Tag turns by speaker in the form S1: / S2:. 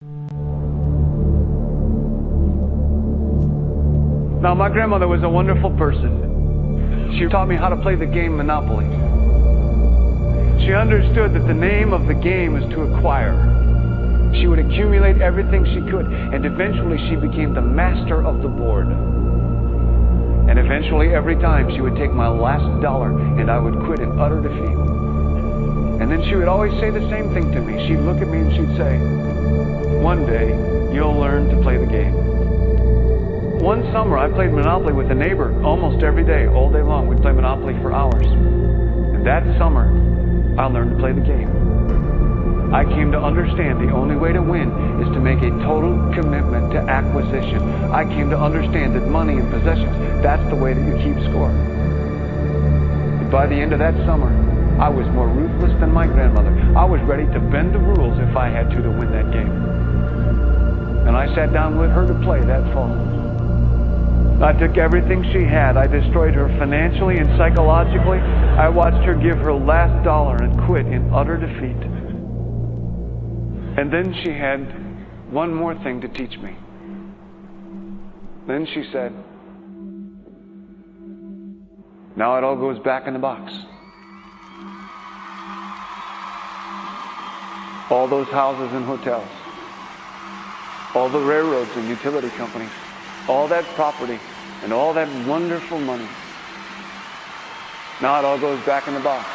S1: Now, my grandmother was a wonderful person. She taught me how to play the game Monopoly. She understood that the name of the game is to acquire. She would accumulate everything she could, and eventually she became the master of the board. And eventually, every time, she would take my last dollar and I would quit in utter defeat. And then she would always say the same thing to me. She'd look at me and she'd say, "One day, you'll learn to play the game." One summer, I played Monopoly with a neighbor almost every day, all day long. We'd play Monopoly for hours. And that summer, I learned to play the game. I came to understand the only way to win is to make a total commitment to acquisition. I came to understand that money and possessions, that's the way that you keep score. And by the end of that summer, I was more ruthless than my grandmother. I was ready to bend the rules if I had to win that game. And I sat down with her to play that fall. I took everything she had. I destroyed her financially and psychologically. I watched her give her last dollar and quit in utter defeat. And then she had one more thing to teach me. Then she said, "Now it all goes back in the box." All those houses and hotels, all the railroads and utility companies, all that property and all that wonderful money. Now it all goes back in the box.